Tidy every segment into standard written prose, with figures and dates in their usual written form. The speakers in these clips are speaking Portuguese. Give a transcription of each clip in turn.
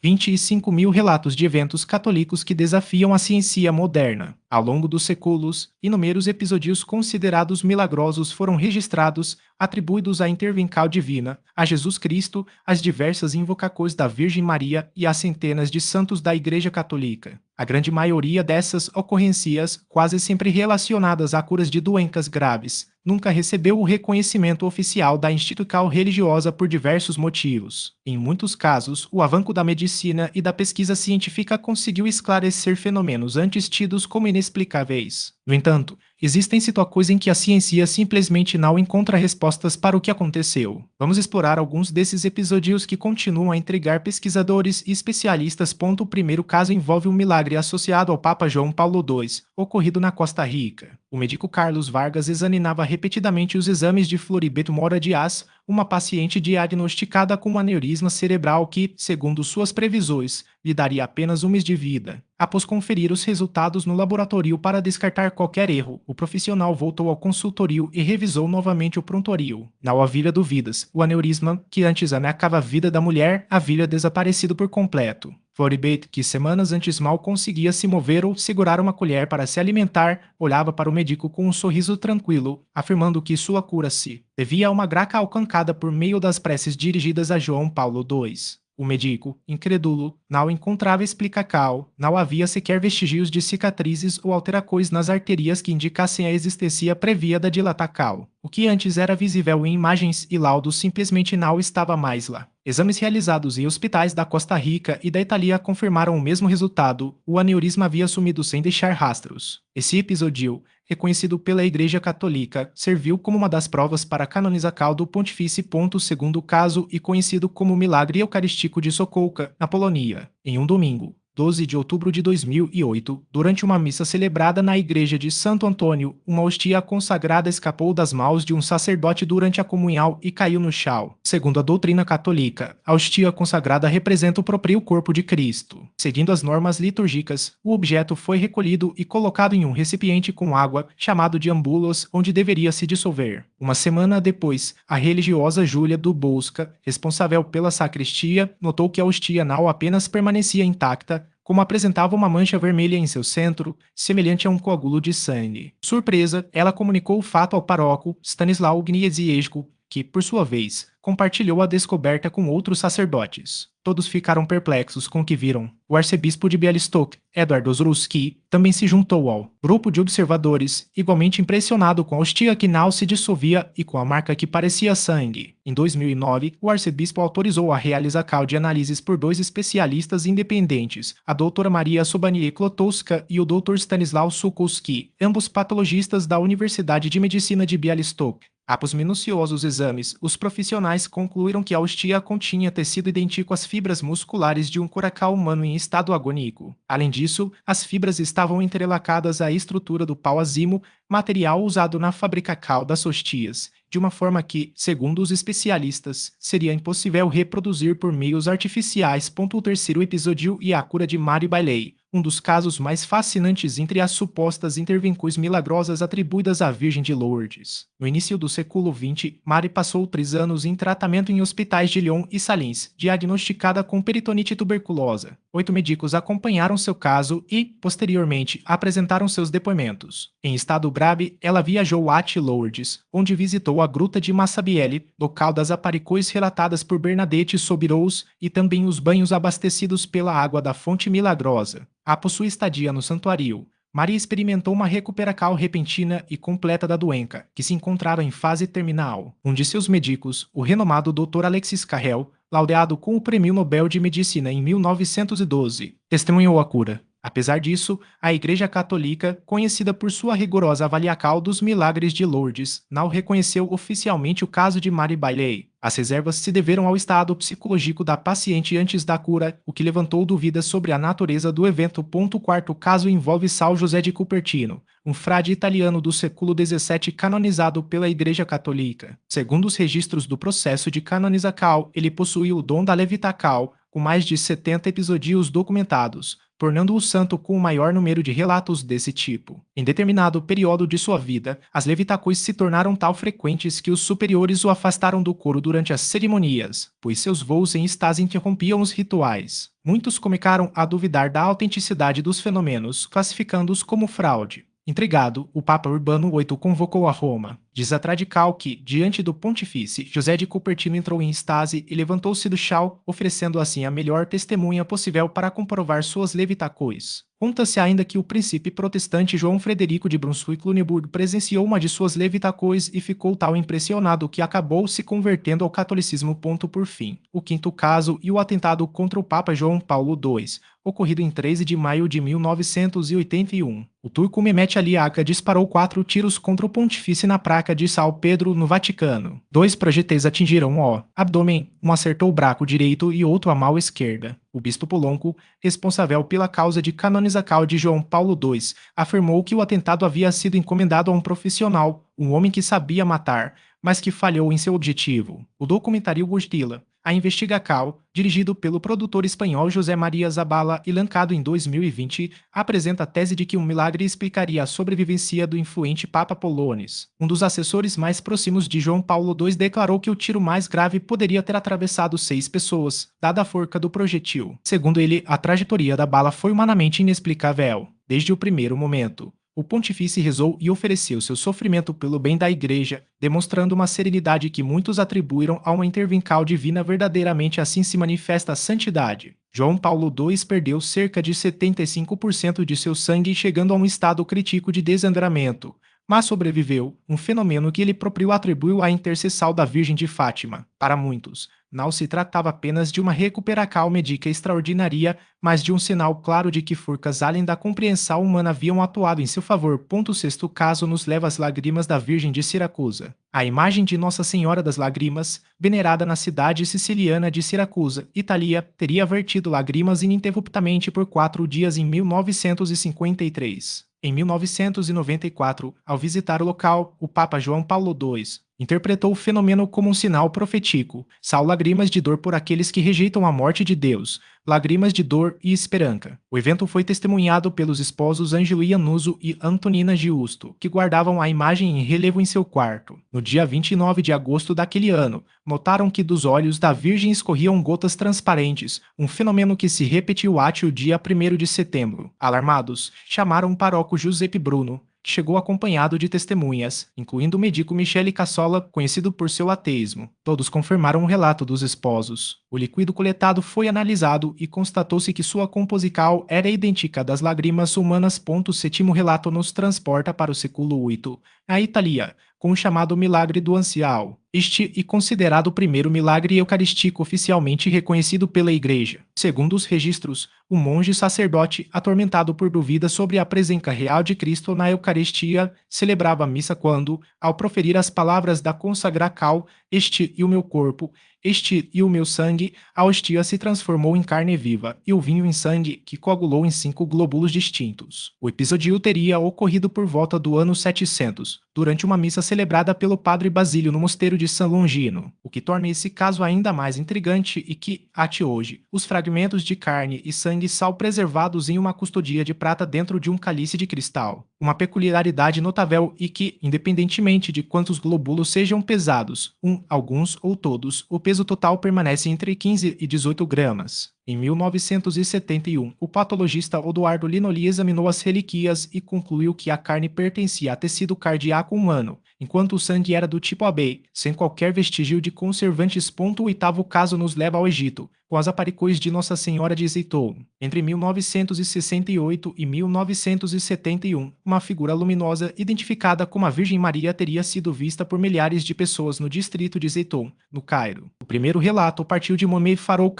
25 mil relatos de eventos católicos que desafiam a ciência moderna. Ao longo dos séculos, inúmeros episódios considerados milagrosos foram registrados, atribuídos à intervenção divina, a Jesus Cristo, às diversas invocações da Virgem Maria e às centenas de santos da Igreja Católica. A grande maioria dessas ocorrências, quase sempre relacionadas a curas de doenças graves, nunca recebeu o reconhecimento oficial da instituição religiosa por diversos motivos. Em muitos casos, o avanço da medicina e da pesquisa científica conseguiu esclarecer fenômenos antes tidos como inexplicáveis. No entanto, existem situações em que a ciência simplesmente não encontra respostas para o que aconteceu. Vamos explorar alguns desses episódios que continuam a intrigar pesquisadores e especialistas. O primeiro caso envolve um milagre associado ao Papa João Paulo II, ocorrido na Costa Rica. O médico Carlos Vargas examinava repetidamente os exames de Floribeto Mora Dias, uma paciente diagnosticada com um aneurisma cerebral que, segundo suas previsões, lhe daria apenas um mês de vida. Após conferir os resultados no laboratório para descartar qualquer erro, o profissional voltou ao consultório e revisou novamente o prontuário. Não havia dúvidas, o aneurisma, que antes ameaçava a vida da mulher, havia desaparecido por completo. Floribert, que semanas antes mal conseguia se mover ou segurar uma colher para se alimentar, olhava para o médico com um sorriso tranquilo, afirmando que sua cura se devia a uma graça alcançada por meio das preces dirigidas a João Paulo II. O médico, incrédulo, não encontrava explicação, não havia sequer vestígios de cicatrizes ou alterações nas arterias que indicassem a existência prévia da dilatação. O que antes era visível em imagens e laudos simplesmente não estava mais lá. Exames realizados em hospitais da Costa Rica e da Itália confirmaram o mesmo resultado: o aneurisma havia sumido sem deixar rastros. Esse episódio, reconhecido pela Igreja Católica, serviu como uma das provas para a canonização do Pontifício. Segundo caso e conhecido como Milagre Eucarístico de Sokolka, na Polônia. Em um domingo, 12 de outubro de 2008, durante uma missa celebrada na igreja de Santo Antônio, uma hostia consagrada escapou das mãos de um sacerdote durante a comunhão e caiu no chão. Segundo a doutrina católica, a hostia consagrada representa o próprio corpo de Cristo. Seguindo as normas litúrgicas, o objeto foi recolhido e colocado em um recipiente com água, chamado de ambulos, onde deveria se dissolver. Uma semana depois, a religiosa Júlia Dubowska, responsável pela sacristia, notou que a hostia não apenas permanecia intacta, como apresentava uma mancha vermelha em seu centro, semelhante a um coágulo de sangue. Surpresa, ela comunicou o fato ao pároco Stanisław Gnieziejko, que, por sua vez, compartilhou a descoberta com outros sacerdotes. Todos ficaram perplexos com o que viram. O arcebispo de Białystok, Edward Ozruski, também se juntou ao grupo de observadores, igualmente impressionado com a hostia que não se dissolvia e com a marca que parecia sangue. Em 2009, o arcebispo autorizou a realização de análises por dois especialistas independentes, a doutora Maria Sobanier-Klotowska e o Dr. Stanisław Sukolski, ambos patologistas da Universidade de Medicina de Białystok. Após minuciosos exames, os profissionais concluíram que a hostia continha tecido idêntico às fibras musculares de um coração humano em estado agônico. Além disso, as fibras estavam entrelaçadas à estrutura do pau-azimo, material usado na fabricação das hostias, de uma forma que, segundo os especialistas, seria impossível reproduzir por meios artificiais. O terceiro episódio e a cura de Mary Bailey, um dos casos mais fascinantes entre as supostas intervenções milagrosas atribuídas à Virgem de Lourdes. No início do século XX, Mary passou 3 anos em tratamento em hospitais de Lyon e Salins, diagnosticada com peritonite tuberculosa. 8 médicos acompanharam seu caso e, posteriormente, apresentaram seus depoimentos. Em estado grave, ela viajou a Lourdes, onde visitou a Gruta de Massabielle, local das aparições relatadas por Bernadette Soubirous, e também os banhos abastecidos pela água da fonte milagrosa. Após sua estadia no santuário, Maria experimentou uma recuperação repentina e completa da doença, que se encontrava em fase terminal. Um de seus médicos, o renomado Dr. Alexis Carrel, laureado com o Prêmio Nobel de Medicina em 1912, testemunhou a cura. Apesar disso, a Igreja Católica, conhecida por sua rigorosa avaliação dos milagres de Lourdes, não reconheceu oficialmente o caso de Mary Bailey. As reservas se deveram ao estado psicológico da paciente antes da cura, o que levantou dúvidas sobre a natureza do evento. O quarto caso envolve São José de Cupertino, um frade italiano do século XVII canonizado pela Igreja Católica. Segundo os registros do processo de canonização, ele possuía o dom da levitação, com mais de 70 episódios documentados, tornando o santo com o maior número de relatos desse tipo. Em determinado período de sua vida, as levitacões se tornaram tão frequentes que os superiores o afastaram do coro durante as cerimonias, pois seus voos em estase interrompiam os rituais. Muitos começaram a duvidar da autenticidade dos fenômenos, classificando-os como fraude. Intrigado, o Papa Urbano VIII convocou a Roma. Diz a tradical que, diante do pontífice, José de Cupertino entrou em estase e levantou-se do chão, oferecendo assim a melhor testemunha possível para comprovar suas levitacões. Conta-se ainda que o príncipe protestante João Frederico de Brunswick-Luneburgo presenciou uma de suas levitacões e ficou tão impressionado que acabou se convertendo ao catolicismo. Por fim, o quinto caso e o atentado contra o Papa João Paulo II, ocorrido em 13 de maio de 1981. O turco Mehmet Ali Agha disparou 4 tiros contra o pontífice na Praça de São Pedro, no Vaticano. 2 projéteis atingiram o abdômen, um acertou o braço direito e outro a mão esquerda. O bispo polonco, responsável pela causa de canonização de João Paulo II, afirmou que o atentado havia sido encomendado a um profissional, um homem que sabia matar, mas que falhou em seu objetivo. O documentário Gostila, a investigação, dirigido pelo produtor espanhol José Maria Zabala e lancado em 2020, apresenta a tese de que um milagre explicaria a sobrevivência do influente Papa Polones. Um dos assessores mais próximos de João Paulo II declarou que o tiro mais grave poderia ter atravessado 6 pessoas, dada a forca do projetil. Segundo ele, a trajetória da bala foi humanamente inexplicável, desde o primeiro momento. O pontífice rezou e ofereceu seu sofrimento pelo bem da Igreja, demonstrando uma serenidade que muitos atribuíram a uma intervenção divina. Verdadeiramente assim se manifesta a santidade. João Paulo II perdeu cerca de 75% de seu sangue, chegando a um estado crítico de desandamento, mas sobreviveu, um fenômeno que ele próprio atribuiu à intercessão da Virgem de Fátima. Para muitos, não se tratava apenas de uma recuperação médica extraordinária, mas de um sinal claro de que forças além da compreensão humana haviam atuado em seu favor. Sexto caso nos leva às lágrimas da Virgem de Siracusa. A imagem de Nossa Senhora das Lágrimas, venerada na cidade siciliana de Siracusa, Itália, teria vertido lágrimas ininterruptamente por 4 dias em 1953. Em 1994, ao visitar o local, o Papa João Paulo II interpretou o fenômeno como um sinal profético. São lágrimas de dor por aqueles que rejeitam a morte de Deus, lágrimas de dor e esperança. O evento foi testemunhado pelos esposos Ângelo Iannuso e Antonina Giusto, que guardavam a imagem em relevo em seu quarto. No dia 29 de agosto daquele ano, notaram que dos olhos da Virgem escorriam gotas transparentes, um fenômeno que se repetiu até o dia 1º de setembro. Alarmados, chamaram o paróquio Giuseppe Bruno, que chegou acompanhado de testemunhas, incluindo o médico Michele Cassola, conhecido por seu ateísmo. Todos confirmaram o relato dos esposos. O líquido coletado foi analisado e constatou-se que sua composição era idêntica das lágrimas humanas. O sétimo relato nos transporta para o século VIII, a Itália, com o chamado Milagre do Ancião. Este é considerado o primeiro milagre eucarístico oficialmente reconhecido pela Igreja. Segundo os registros, o monge sacerdote, atormentado por dúvidas sobre a presença real de Cristo na Eucaristia, celebrava a missa quando, ao proferir as palavras da consagração, "Este é o meu corpo, este é o meu sangue", a hostia se transformou em carne viva e o vinho em sangue, que coagulou em 5 glóbulos distintos. O episódio teria ocorrido por volta do ano 700, durante uma missa celebrada pelo padre Basílio no mosteiro de São Longino, o que torna esse caso ainda mais intrigante e que, até hoje, os fragmentos de carne e sangue são preservados em uma custodia de prata dentro de um cálice de cristal. Uma peculiaridade notável é que, independentemente de quantos glóbulos sejam pesados, alguns ou todos, o peso total permanece entre 15 e 18 gramas. Em 1971, o patologista Odoardo Linoli examinou as relíquias e concluiu que a carne pertencia a tecido cardíaco humano, enquanto o sangue era do tipo AB, sem qualquer vestígio de conservantes. O oitavo caso nos leva ao Egito, com as aparições de Nossa Senhora de Zeitoun. Entre 1968 e 1971, uma figura luminosa identificada como a Virgem Maria teria sido vista por milhares de pessoas no distrito de Zeitoun, no Cairo. O primeiro relato partiu de Mohamed Farouk,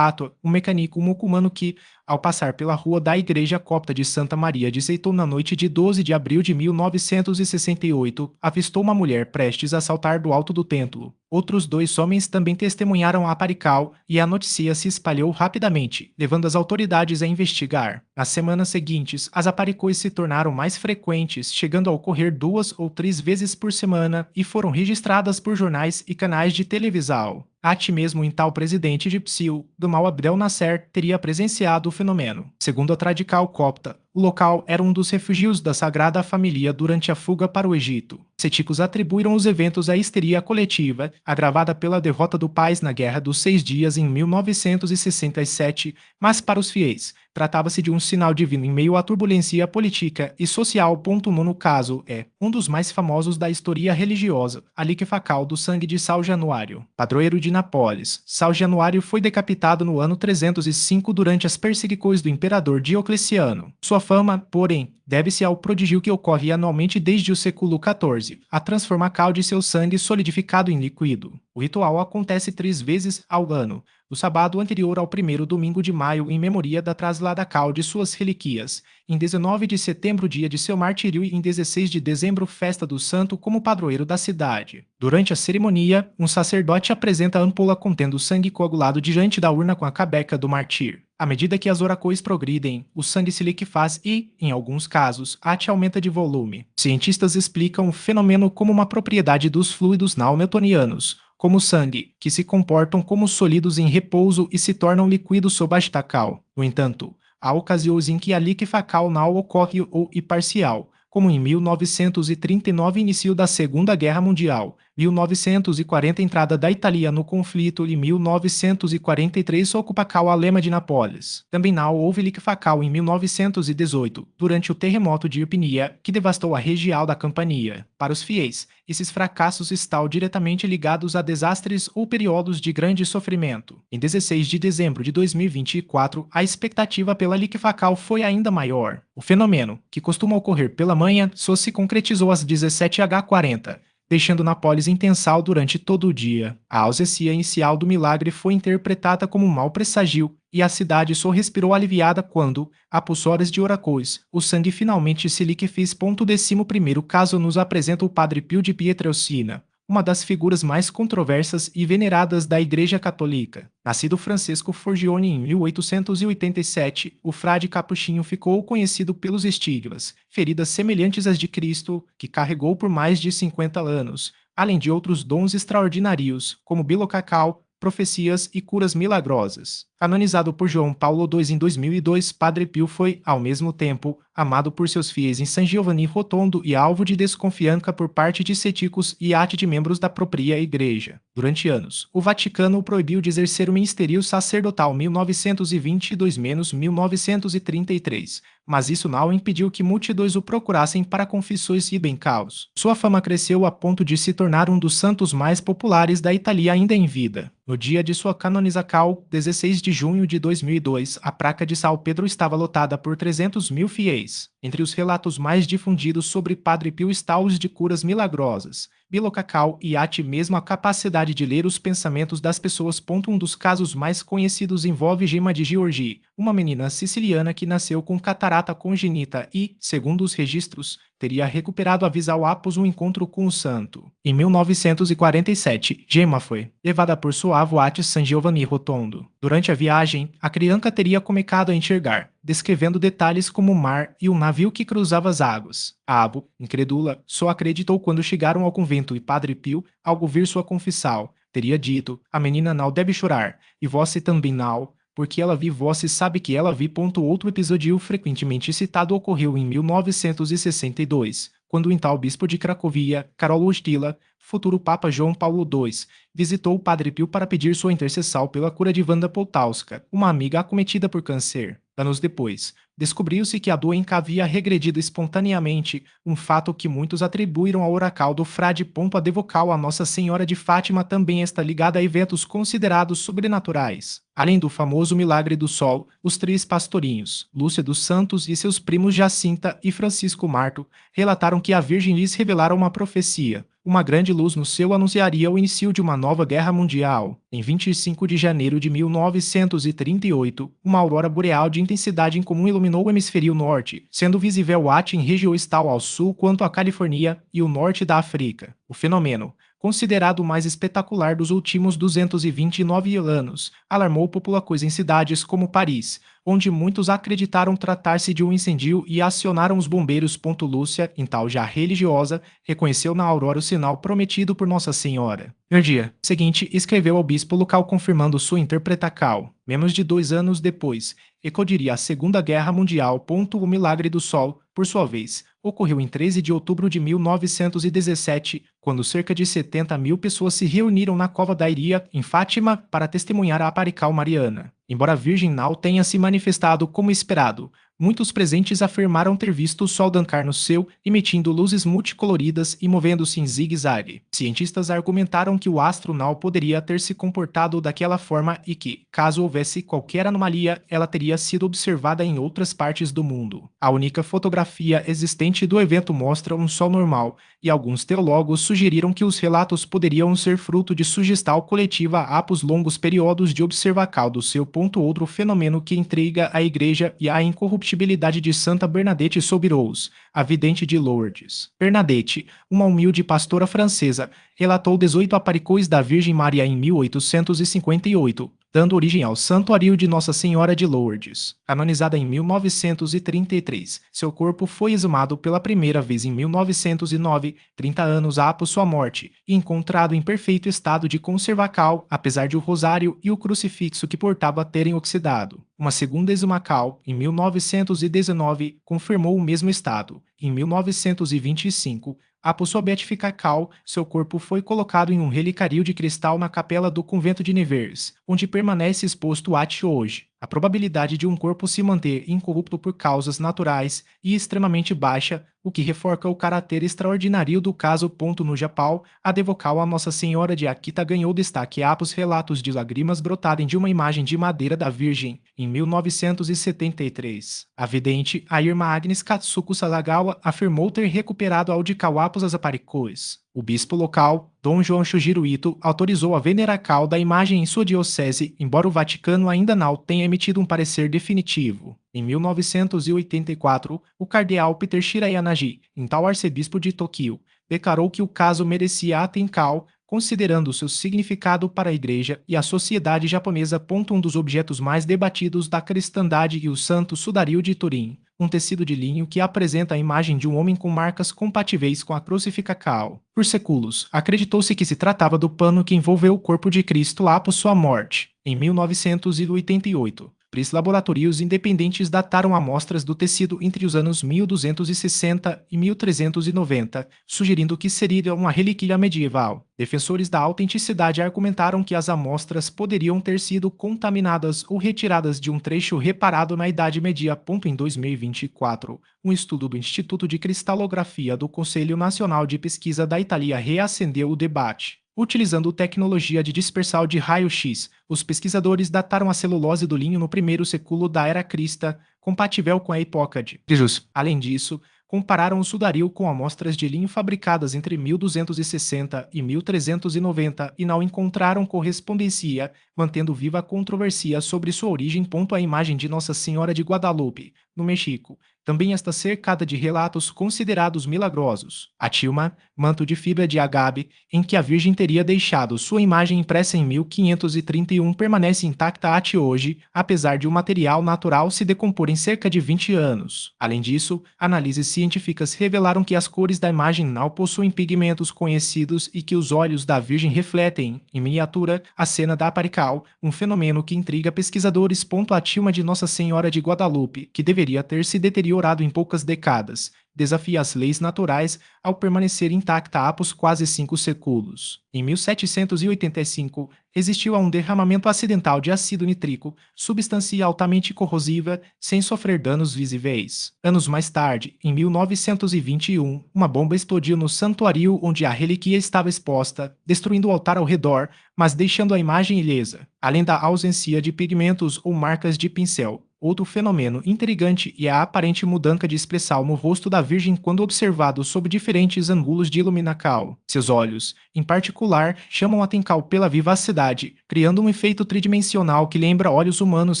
um mecânico muçulmano que, ao passar pela rua da igreja copta de Santa Maria de Zeitoun na noite de 12 de abril de 1968, avistou uma mulher prestes a saltar do alto do templo. Outros 2 homens também testemunharam a aparição e a notícia se espalhou rapidamente, levando as autoridades a investigar. Nas semanas seguintes, as aparições se tornaram mais frequentes, chegando a ocorrer 2 ou 3 vezes por semana e foram registradas por jornais e canais de televisão. Até mesmo então o presidente egípcio, Gamal Abdel Nasser, teria presenciado o fenômeno. Segundo a Radical Copta, o local era um dos refúgios da Sagrada Família durante a fuga para o Egito. Céticos atribuíram os eventos à histeria coletiva, agravada pela derrota do país na Guerra dos 6 Dias em 1967, mas para os fiéis, tratava-se de um sinal divino em meio à turbulência política e social. O nono caso é um dos mais famosos da história religiosa, a liquefação do sangue de São Januário, padroeiro de Nápoles. São Januário foi decapitado no ano 305 durante as perseguições do imperador Diocleciano. Sua fama, porém, deve-se ao prodígio que ocorre anualmente desde o século XIV, a transformação de seu sangue solidificado em líquido. O ritual acontece 3 vezes ao ano, no sábado anterior ao primeiro domingo de maio em memoria da trasladação de suas relíquias, em 19 de setembro dia de seu martírio e em 16 de dezembro festa do santo como padroeiro da cidade. Durante a cerimônia, um sacerdote apresenta a ampola contendo sangue coagulado diante da urna com a cabeça do mártir. À medida que as orações progridem, o sangue se liquefaz e, em alguns casos, até aumenta de volume. Cientistas explicam o fenômeno como uma propriedade dos fluidos não newtonianos, como o sangue, que se comportam como sólidos em repouso e se tornam líquidos sob estacal. No entanto, há ocasiões em que a liquefação não ocorre ou é parcial, como em 1939 início da Segunda Guerra Mundial, 1940 entrada da Itália no conflito e 1943 ocupação alemã de Nápoles. Também não houve liquefação em 1918, durante o terremoto de Irpinia, que devastou a região da Campania. Para os fiéis, esses fracassos estão diretamente ligados a desastres ou períodos de grande sofrimento. Em 16 de dezembro de 2024, a expectativa pela liquefação foi ainda maior. O fenômeno, que costuma ocorrer pela manhã, só se concretizou às 17h40, deixando Nápoles em tensão durante todo o dia. A ausência inicial do milagre foi interpretada como um mau presságio e a cidade só respirou aliviada quando, após horas de orações, o sangue finalmente se liquefez. 11º caso nos apresenta o Padre Pio de Pietrelcina, uma das figuras mais controversas e veneradas da Igreja Católica. Nascido Francisco Forgione em 1887, o frade capuchinho ficou conhecido pelos estigmas, feridas semelhantes às de Cristo, que carregou por mais de 50 anos, além de outros dons extraordinários, como bilocacau, profecias e curas milagrosas. Canonizado por João Paulo II em 2002, Padre Pio foi, ao mesmo tempo, amado por seus fiéis em San Giovanni Rotondo e alvo de desconfiança por parte de céticos e até de membros da própria Igreja. Durante anos, o Vaticano o proibiu de exercer o ministério sacerdotal 1922-1933, mas isso não impediu que multidões o procurassem para confissões e bem-caos. Sua fama cresceu a ponto de se tornar um dos santos mais populares da Itália ainda em vida. No dia de sua canonização, 16 de junho de 2002, a praça de São Pedro estava lotada por 300 mil fiéis. Entre os relatos mais difundidos sobre Padre Pio estão os de curas milagrosas, bilocacau e até mesmo a capacidade de ler os pensamentos das pessoas. Um dos casos mais conhecidos envolve Gemma de Giorgi, uma menina siciliana que nasceu com catarata congênita e, segundo os registros, teria recuperado a visão após um encontro com o santo. Em 1947, Gemma foi levada por sua avó a San Giovanni Rotondo. Durante a viagem, a criança teria começado a enxergar, descrevendo detalhes como o mar e um navio que cruzava as águas. A avó, incrédula, só acreditou quando chegaram ao convento e Padre Pio, ao ouvir sua confissão, teria dito: "A menina não deve chorar, e você também não, porque ela vi você sabe que ela vi." Outro episódio frequentemente citado ocorreu em 1962, quando o então bispo de Cracovia, Karol Wojtyla, futuro Papa João Paulo II, visitou o Padre Pio para pedir sua intercessão pela cura de Wanda Poltowska, uma amiga acometida por câncer. Anos depois, descobriu-se que a doença havia regredido espontaneamente, um fato que muitos atribuíram ao oracal do frade Pompa devocal a Nossa Senhora de Fátima também está ligada a eventos considerados sobrenaturais. Além do famoso milagre do sol, os 3 pastorinhos, Lúcia dos Santos e seus primos Jacinta e Francisco Marto, relataram que a Virgem lhes revelara uma profecia. Uma grande luz no céu anunciaria o início de uma nova guerra mundial. Em 25 de janeiro de 1938, uma aurora boreal de intensidade incomum iluminou o hemisfério norte, sendo visível até em regiões tal ao sul quanto a Califórnia e o norte da África. O fenômeno, considerado o mais espetacular dos últimos 229 anos, alarmou populações em cidades como Paris, onde muitos acreditaram tratar-se de um incêndio e acionaram os bombeiros. Lúcia, em tal já religiosa, reconheceu na aurora o sinal prometido por Nossa Senhora. No dia seguinte, escreveu ao bispo local confirmando sua interpretação. Menos de 2 anos depois, eclodiria a Segunda Guerra Mundial. O milagre do Sol, por sua vez, ocorreu em 13 de outubro de 1917, quando cerca de 70 mil pessoas se reuniram na Cova da Iria, em Fátima, para testemunhar a Aparical Mariana. Embora a Virgem não tenha se manifestado como esperado, muitos presentes afirmaram ter visto o Sol dançar no céu, emitindo luzes multicoloridas e movendo-se em zigue-zague. Cientistas argumentaram que o astro não poderia ter se comportado daquela forma e que, caso houvesse qualquer anomalia, ela teria sido observada em outras partes do mundo. A única fotografia existente do evento mostra um Sol normal, e alguns teólogos sugeriram que os relatos poderiam ser fruto de sugestão coletiva após longos períodos de observação do seu. Outro fenômeno que intriga a Igreja e a incorruptibilidade de Santa Bernadette Soubirous, a vidente de Lourdes. Bernadette, uma humilde pastora francesa, relatou 18 aparições da Virgem Maria em 1858, dando origem ao Santuário de Nossa Senhora de Lourdes. Canonizada em 1933, seu corpo foi exumado pela primeira vez em 1909, 30 anos após sua morte, e encontrado em perfeito estado de conservação, apesar de o rosário e o crucifixo que portava terem oxidado. Uma segunda exumação, em 1919, confirmou o mesmo estado. Em 1925, após sua beatificação, seu corpo foi colocado em um relicário de cristal na capela do convento de Nevers, onde permanece exposto até hoje. A probabilidade de um corpo se manter incorrupto por causas naturais e extremamente baixa, o que reforça o caráter extraordinário do caso. No Japão, a devocal a Nossa Senhora de Akita ganhou destaque após relatos de lágrimas brotarem de uma imagem de madeira da Virgem, em 1973. A vidente, a irmã Agnes Katsuko Sasagawa, afirmou ter recuperado a audição após as aparições. O bispo local, Dom João Shujiro Ito, autorizou a veneração da imagem em sua diocese, embora o Vaticano ainda não tenha emitido um parecer definitivo. Em 1984, o cardeal Peter Shirayanagi, então arcebispo de Tokyo, declarou que o caso merecia atenção, considerando seu significado para a Igreja e a sociedade japonesa. Um dos objetos mais debatidos da cristandade e o Santo Sudário de Turim, um tecido de linho que apresenta a imagem de um homem com marcas compatíveis com a crucificação. Por séculos, acreditou-se que se tratava do pano que envolveu o corpo de Cristo após sua morte. Em 1988, 3 laboratórios independentes dataram amostras do tecido entre os anos 1260 e 1390, sugerindo que seria uma relíquia medieval. Defensores da autenticidade argumentaram que as amostras poderiam ter sido contaminadas ou retiradas de um trecho reparado na Idade Média. Em 2024, um estudo do Instituto de Cristalografia do Conselho Nacional de Pesquisa da Itália reacendeu o debate. Utilizando tecnologia de dispersão de raio-x, os pesquisadores dataram a celulose do linho no primeiro século da Era Crista, compatível com a época de Jesus. Além disso, compararam o sudário com amostras de linho fabricadas entre 1260 e 1390 e não encontraram correspondência, mantendo viva a controvérsia sobre sua origem. A imagem de Nossa Senhora de Guadalupe, no México, também está cercada de relatos considerados milagrosos. A tilma, manto de fibra de agave, em que a Virgem teria deixado sua imagem impressa em 1531, permanece intacta até hoje, apesar de o material natural se decompor em cerca de 20 anos. Além disso, análises científicas revelaram que as cores da imagem não possuem pigmentos conhecidos e que os olhos da Virgem refletem, em miniatura, a cena da Aparical, um fenômeno que intriga pesquisadores. A tilma de Nossa Senhora de Guadalupe, que deveria ter se deteriorado em poucas décadas, desafia as leis naturais ao permanecer intacta após quase 5 séculos. Em 1785, resistiu a um derramamento acidental de ácido nítrico, substância altamente corrosiva, sem sofrer danos visíveis. Anos mais tarde, em 1921, uma bomba explodiu no santuário onde a relíquia estava exposta, destruindo o altar ao redor, mas deixando a imagem ilesa, além da ausência de pigmentos ou marcas de pincel. Outro fenômeno intrigante é a aparente mudança de expressão no rosto da Virgem quando observado sob diferentes ângulos de iluminação. Seus olhos, em particular, chamam a atenção pela vivacidade, criando um efeito tridimensional que lembra olhos humanos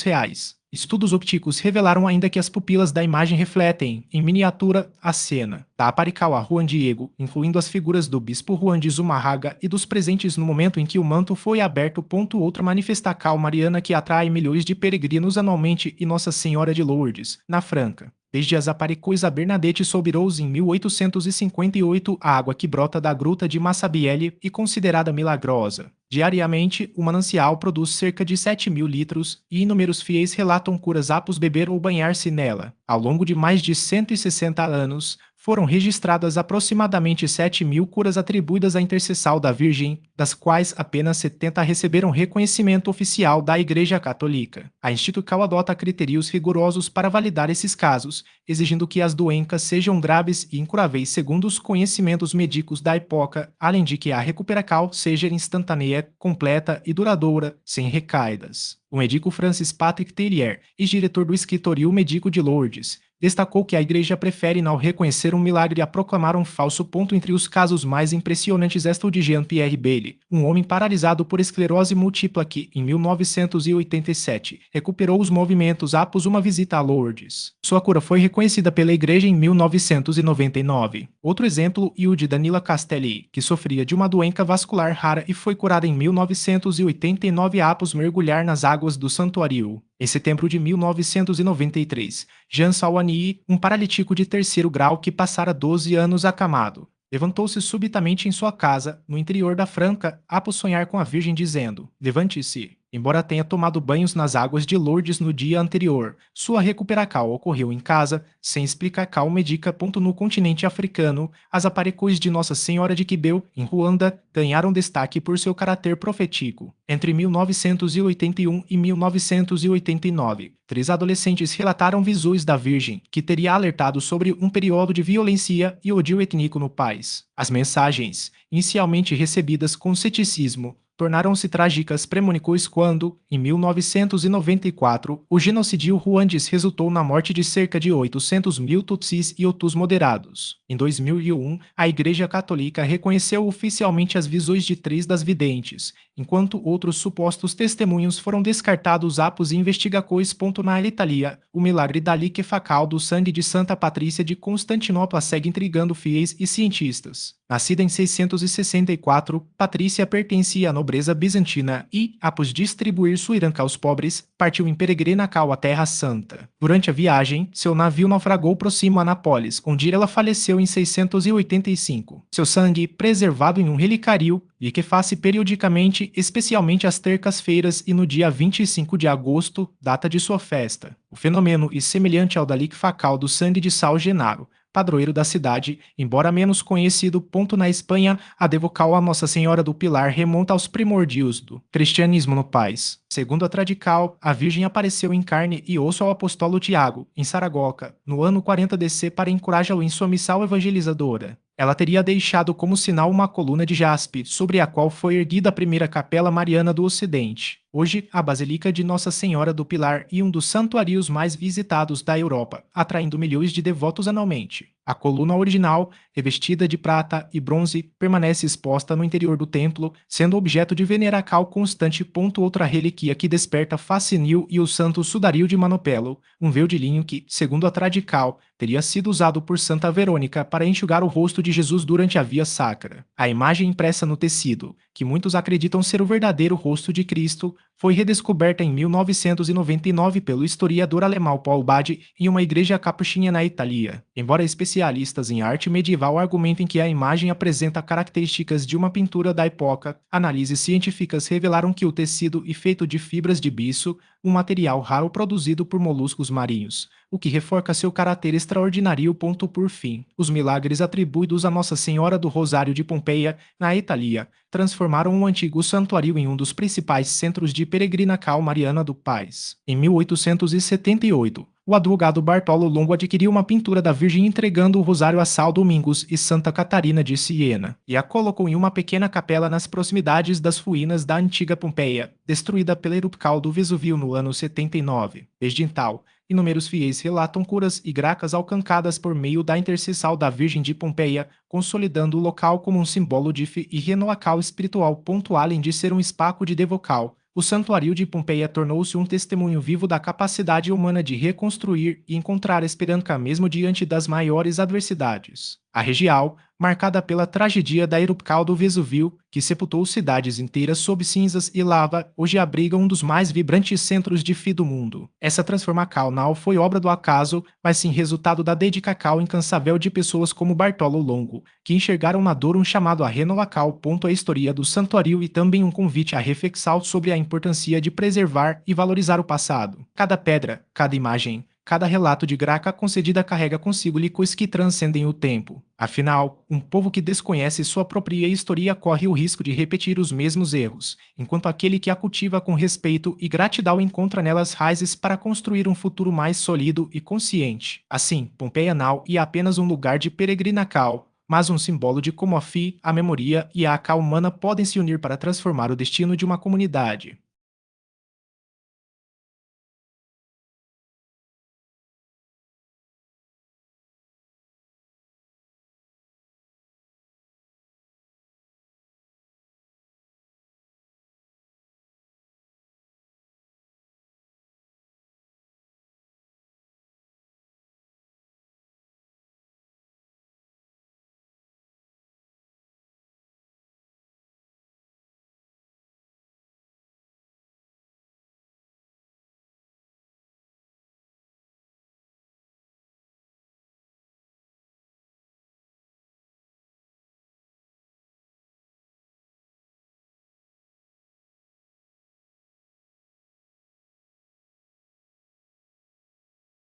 reais. Estudos ópticos revelaram ainda que as pupilas da imagem refletem, em miniatura, a cena da Aparicauá Juan Diego, incluindo as figuras do bispo Juan de Zumarraga e dos presentes no momento em que o manto foi aberto. Outra manifestacal mariana que atrai milhões de peregrinos anualmente e Nossa Senhora de Lourdes, na Franca. Desde as Aparicôs a Bernadette Soubirous em 1858, a água que brota da gruta de Massabielle é considerada milagrosa. Diariamente, o manancial produz cerca de 7.000 litros e inúmeros fiéis relatam curas após beber ou banhar-se nela. Ao longo de mais de 160 anos, foram registradas aproximadamente 7.000 curas atribuídas à intercessão da Virgem, das quais apenas 70 receberam reconhecimento oficial da Igreja Católica. A Institucal adota critérios rigorosos para validar esses casos, exigindo que as doenças sejam graves e incuráveis segundo os conhecimentos médicos da época, além de que a recuperação seja instantânea, completa e duradoura, sem recaídas. O médico Francis Patrick Tellier, ex-diretor do Escritório Médico de Lourdes, destacou que a Igreja prefere não reconhecer um milagre a proclamar um falso. Entre os casos mais impressionantes está o de Jean-Pierre Bailly, um homem paralisado por esclerose múltipla que, em 1987, recuperou os movimentos após uma visita a Lourdes. Sua cura foi reconhecida pela Igreja em 1999. Outro exemplo é o de Danila Castelli, que sofria de uma doença vascular rara e foi curada em 1989 após mergulhar nas águas do santuário. Em setembro de 1993, Jean Salwani, um paralítico de terceiro grau que passara 12 anos acamado, levantou-se subitamente em sua casa, no interior da Franca, após sonhar com a Virgem dizendo: "Levante-se." Embora tenha tomado banhos nas águas de Lourdes no dia anterior, sua recuperação ocorreu em casa, sem explicação médica. No continente africano, as Aparicôs de Nossa Senhora de Kibeu, em Ruanda, ganharam destaque por seu caráter profético. Entre 1981 e 1989, 3 adolescentes relataram visões da Virgem, que teria alertado sobre um período de violência e ódio étnico no país. As mensagens, inicialmente recebidas com ceticismo, tornaram-se trágicas premonições quando, em 1994, o genocídio ruandês resultou na morte de cerca de 800.000 Tutsis e Hutus moderados. Em 2001, a Igreja Católica reconheceu oficialmente as visões de 3 das videntes, enquanto outros supostos testemunhos foram descartados após investigações. Na Itália, o milagre da liquefação do sangue de Santa Patrícia de Constantinopla segue intrigando fiéis e cientistas. Nascida em 664, Patrícia pertencia à nobreza bizantina e, após distribuir sua herança aos pobres, partiu em peregrinação à Terra Santa. Durante a viagem, seu navio naufragou próximo a Nápoles, onde ela faleceu em 685. Seu sangue, preservado em um relicário, liqueface periodicamente, especialmente às terças-feiras e no dia 25 de agosto, data de sua festa. O fenômeno é semelhante ao da liquefação do sangue de São Genaro, padroeiro da cidade, embora menos conhecido. Na Espanha, a devoção a Nossa Senhora do Pilar remonta aos primórdios do cristianismo no país. Segundo a tradição, a Virgem apareceu em carne e osso ao apóstolo Tiago, em Saragoca, no ano 40 DC para encorajá-lo em sua missão evangelizadora. Ela teria deixado como sinal uma coluna de jaspe, sobre a qual foi erguida a primeira capela mariana do Ocidente. Hoje, a Basílica de Nossa Senhora do Pilar é um dos santuários mais visitados da Europa, atraindo milhões de devotos anualmente. A coluna original, revestida de prata e bronze, permanece exposta no interior do templo, sendo objeto de veneração constante. Outra relíquia que desperta fascínio e o santo sudario de Manopelo, um véu de linho que, segundo a tradição, teria sido usado por Santa Verônica para enxugar o rosto de Jesus durante a via sacra. A imagem impressa no tecido, que muitos acreditam ser o verdadeiro rosto de Cristo, foi redescoberta em 1999 pelo historiador alemão Paul Bade em uma igreja capuchinha na Itália. Embora especialistas em arte medieval argumentem que a imagem apresenta características de uma pintura da época, análises científicas revelaram que o tecido é feito de fibras de bisso, um material raro produzido por moluscos marinhos, o que reforça seu caráter extraordinário. Por fim, os milagres atribuídos a Nossa Senhora do Rosário de Pompeia, na Itália, transformaram o antigo santuário em um dos principais centros de peregrinação mariana do país. Em 1878, o advogado Bartolo Longo adquiriu uma pintura da Virgem entregando o rosário a São Domingos e Santa Catarina de Siena, e a colocou em uma pequena capela nas proximidades das ruínas da antiga Pompeia, destruída pela erupção do Vesúvio no ano 79. Desde então, inúmeros fiéis relatam curas e gracas alcançadas por meio da intercessão da Virgem de Pompeia, consolidando o local como um símbolo de fé e renovação espiritual. Além de ser um espaço de devoção, O Santuário de Pompeia tornou-se um testemunho vivo da capacidade humana de reconstruir e encontrar esperança mesmo diante das maiores adversidades. A região, marcada pela tragédia da erupção do Vesúvio, que sepultou cidades inteiras sob cinzas e lava, hoje abriga um dos mais vibrantes centros de fé do mundo. Essa transformação não foi obra do acaso, mas sim resultado da dedicação incansável de pessoas como Bartolo Longo, que enxergaram na dor um chamado a renovação. A história do santuário e também um convite à reflexão sobre a importância de preservar e valorizar o passado. Cada pedra, cada imagem, cada relato de graça concedida carrega consigo licos que transcendem o tempo. Afinal, um povo que desconhece sua própria história corre o risco de repetir os mesmos erros, enquanto aquele que a cultiva com respeito e gratidão encontra nelas raízes para construir um futuro mais sólido e consciente. Assim, Pompeia não é apenas um lugar de peregrinação, mas um símbolo de como a fé, a memória e a alma humana podem se unir para transformar o destino de uma comunidade.